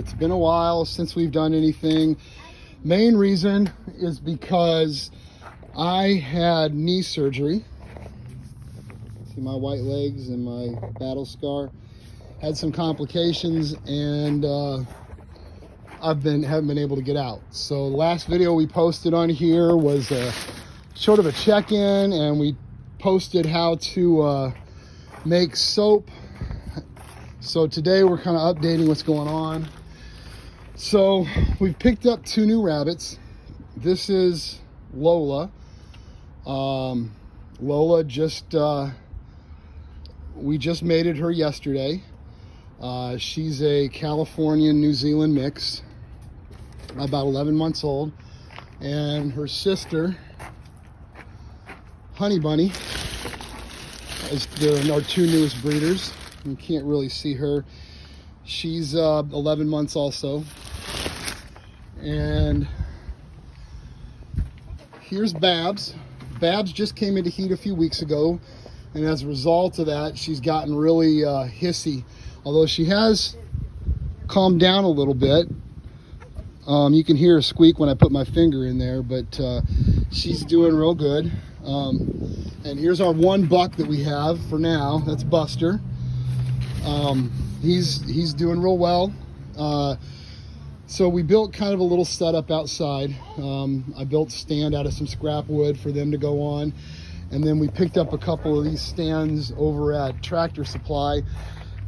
It's been a while since we've done anything. Main reason is because I had knee surgery. See my white legs and my battle scar. Had some complications, and haven't been able to get out. So the last video we posted on here was sort of a check-in, and we posted how to make soap. So today we're kind of updating what's going on. So we've picked up 2 new rabbits. This is Lola. Lola we just mated her yesterday. She's a Californian New Zealand mix, about 11 months old. And her sister, Honey Bunny, they're our 2 newest breeders. You can't really see her. She's 11 months also. And here's Babs. Babs just came into heat a few weeks ago, and as a result of that, she's gotten really hissy. Although she has calmed down a little bit. You can hear her squeak when I put my finger in there, but she's doing real good. And here's our 1 buck that we have for now. That's Buster. He's doing real well. So we built kind of a little setup outside. I built a stand out of some scrap wood for them to go on. And then we picked up a couple of these stands over at Tractor Supply,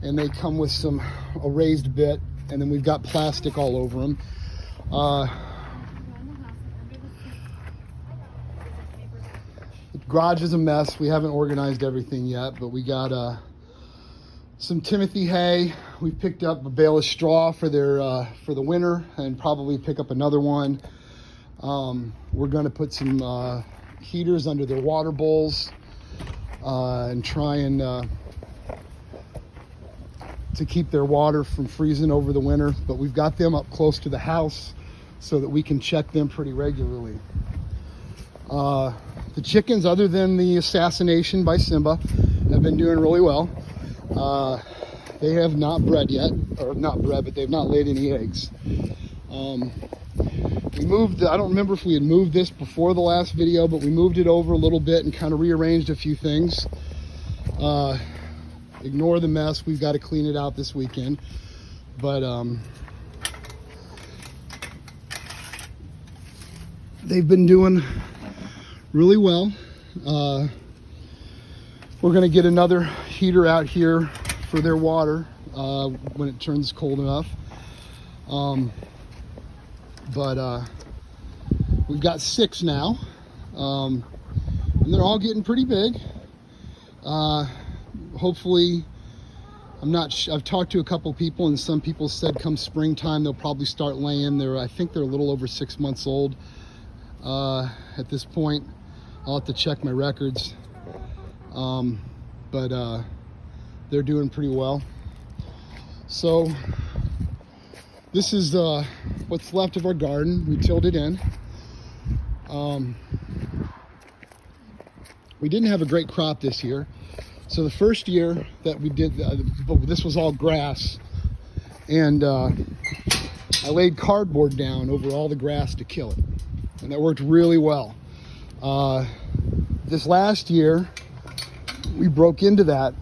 and they come with a raised bit, and then we've got plastic all over them. The garage is a mess. We haven't organized everything yet, but we got some Timothy hay. We picked up a bale of straw for the winter, and probably pick up another one. We're going to put some heaters under their water bowls and try and to keep their water from freezing over the winter. But we've got them up close to the house so that we can check them pretty regularly. The chickens, other than the assassination by Simba, have been doing really well. They have not bred yet, or not bred, but they've not laid any eggs. We moved, I don't remember if we had moved this before the last video, but we moved it over a little bit and kind of rearranged a few things. Ignore the mess. We've got to clean it out this weekend. But they've been doing really well. We're going to get another heater out here for their water when it turns cold enough. But we've got 6 now, and they're all getting pretty big. Hopefully, I've talked to a couple people, and some people said come springtime they'll probably start laying. I think they're a little over 6 months old at this point. I'll have to check my records, but they're doing pretty well. So this is what's left of our garden. We tilled it in. We didn't have a great crop this year. So the first year that we did, this was all grass, and I laid cardboard down over all the grass to kill it, and that worked really well. This last year, we broke into that.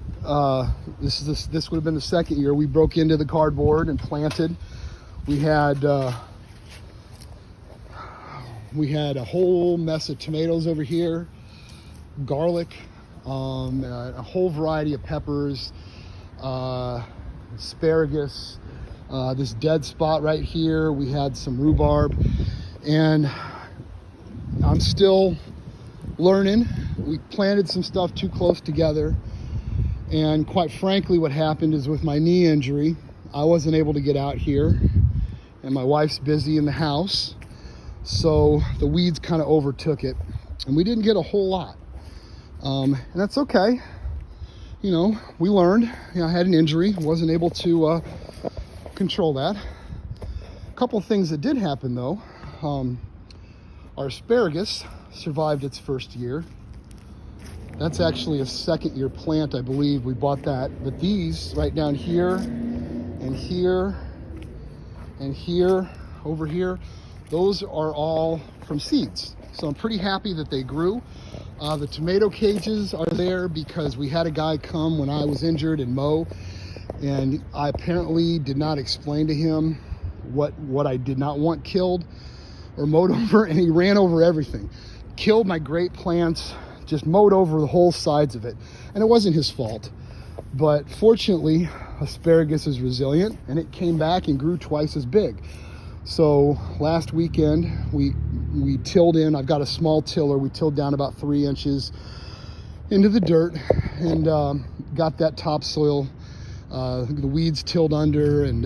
This would have been the second year we broke into the cardboard and planted. We had a whole mess of tomatoes over here, garlic, a whole variety of peppers, asparagus, this dead spot right here. We had some rhubarb, and I'm still learning. We planted some stuff too close together, and quite frankly, what happened is with my knee injury, I wasn't able to get out here, and my wife's busy in the house, so the weeds kind of overtook it, and we didn't get a whole lot. And that's okay. You know, we learned. I had an injury, wasn't able to control that. A couple of things that did happen though. Our asparagus survived its first year. That's actually a 2nd-year plant, I believe. We bought that. But these right down here and here And here, over here, those are all from seeds. So I'm pretty happy that they grew. The tomato cages are there because we had a guy come when I was injured and mow, and I apparently did not explain to him what I did not want killed or mowed over, and he ran over everything. Killed my great plants, just mowed over the whole sides of it. And it wasn't his fault. But fortunately, asparagus is resilient, and it came back and grew twice as big. So last weekend, we tilled in. I've got a small tiller. We tilled down about 3 inches into the dirt and got that topsoil, the weeds tilled under, and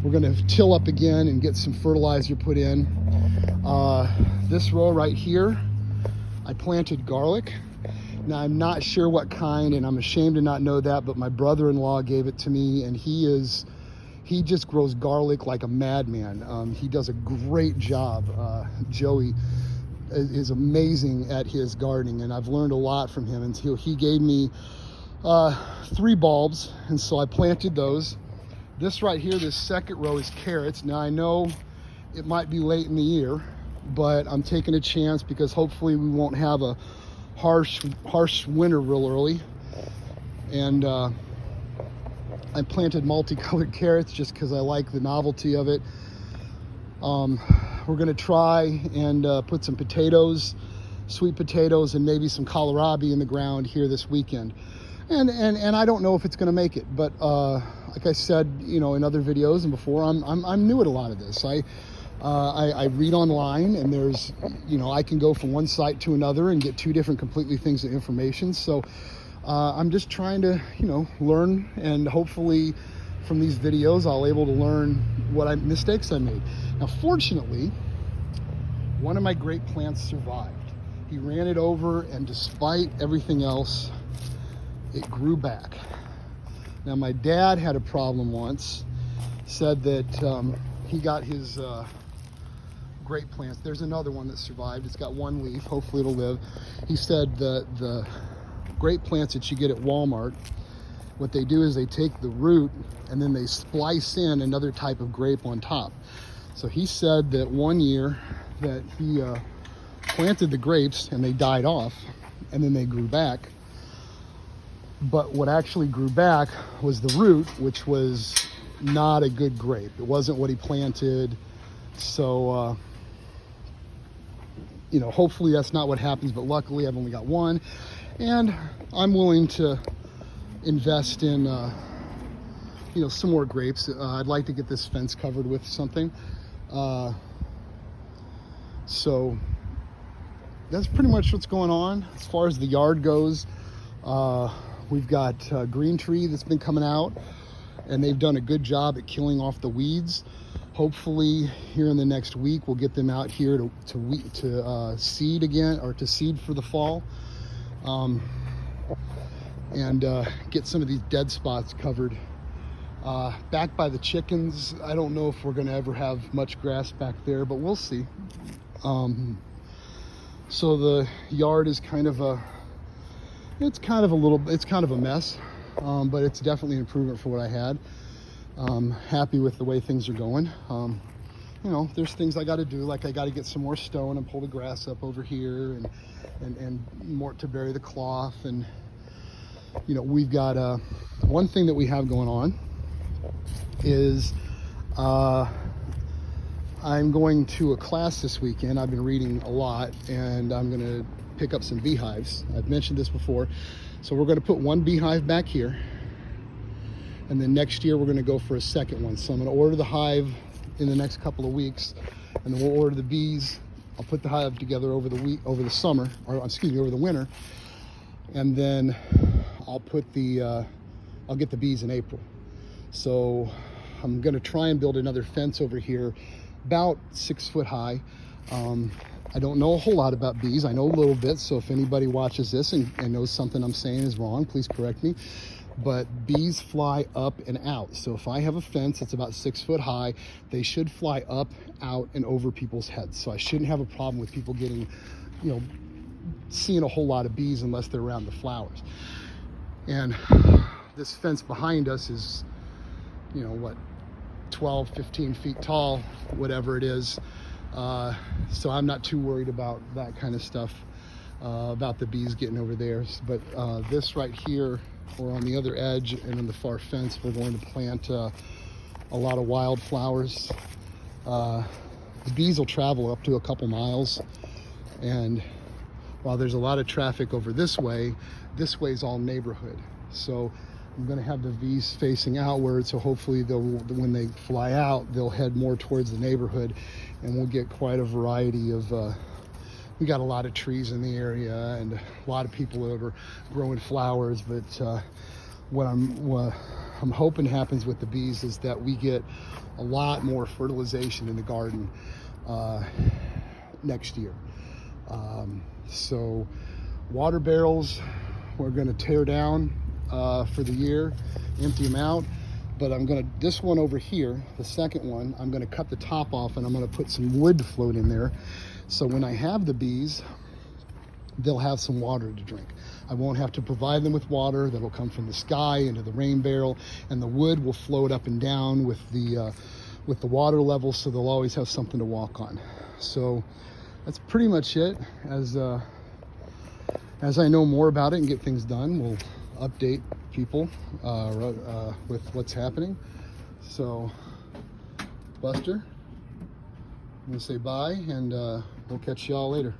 we're gonna till up again and get some fertilizer put in. This row right here, I planted garlic. Now I'm not sure what kind, and I'm ashamed to not know that, but my brother-in-law gave it to me, and he just grows garlic like a madman. He does a great job. Joey is amazing at his gardening, and I've learned a lot from him. And he gave me 3 bulbs, and so I planted those. This right here, this second row, is carrots. Now I know it might be late in the year, but I'm taking a chance because hopefully we won't have a harsh winter real early. And I planted multicolored carrots just because I like the novelty of it. We're gonna try and put some potatoes, sweet potatoes, and maybe some kohlrabi in the ground here this weekend. And I don't know if it's gonna make it, but like I said, in other videos and before, I'm new at a lot of this. I read online, and there's, I can go from one site to another and get 2 different completely things of information. So I'm just trying to, learn, and hopefully from these videos, I'll able to learn what mistakes I made. Now, fortunately, one of my great plants survived. He ran it over, and despite everything else, it grew back. Now, my dad had a problem once, said that he got his grape plants. There's another one that survived. It's got 1 leaf. Hopefully it'll live. He said the grape plants that you get at Walmart, what they do is they take the root and then they splice in another type of grape on top. So he said that one year that he planted the grapes and they died off, and then they grew back. But what actually grew back was the root, which was not a good grape. It wasn't what he planted. So, hopefully that's not what happens, but luckily I've only got 1. And I'm willing to invest in, some more grapes. I'd like to get this fence covered with something. So that's pretty much what's going on. As far as the yard goes, we've got green tree that's been coming out, and they've done a good job at killing off the weeds. Hopefully here in the next week, we'll get them out here to seed again, or to seed for the fall. And get some of these dead spots covered. Back by the chickens, I don't know if we're gonna ever have much grass back there, but we'll see. So the yard is kind of a mess, but it's definitely an improvement for what I had. Happy with the way things are going. There's things I got to do, like I got to get some more stone and pull the grass up over here, and more to bury the cloth. And we've got one thing that we have going on is I'm going to a class this weekend. I've been reading a lot, and I'm going to pick up some beehives. I've mentioned this before. So we're going to put 1 beehive back here, and then next year we're going to go for a second one. So I'm going to order the hive in the next couple of weeks, and then we'll order the bees. I'll put the hive together over the winter, and then I'll get the bees in April. So I'm going to try and build another fence over here, about 6 foot high. I don't know a whole lot about bees. I know a little bit, so if anybody watches this and knows something I'm saying is wrong, please correct me. But bees fly up and out. So if I have a fence that's about 6 foot high, they should fly up, out, and over people's heads. So I shouldn't have a problem with people getting, seeing a whole lot of bees unless they're around the flowers. And this fence behind us is, 12, 15 feet tall, whatever it is. So I'm not too worried about that kind of stuff, about the bees getting over there. But this right here, or on the other edge and in the far fence, we're going to plant a lot of wildflowers. The bees will travel up to a couple miles, and while there's a lot of traffic over this way is all neighborhood. So I'm going to have the bees facing outward, so hopefully when they fly out, they'll head more towards the neighborhood, and we'll get quite a variety of we got a lot of trees in the area and a lot of people that are growing flowers. But what I'm hoping happens with the bees is that we get a lot more fertilization in the garden next year. So water barrels we're going to tear down for the year, empty them out. But this one over here, the second one, I'm going to cut the top off and I'm going to put some wood to float in there. So when I have the bees, they'll have some water to drink. I won't have to provide them with water. That'll come from the sky into the rain barrel, and the wood will float up and down with the water level, so they'll always have something to walk on. So that's pretty much it. As I know more about it and get things done, we'll update people with what's happening. So, Buster, I'm gonna say bye, and we'll catch y'all later.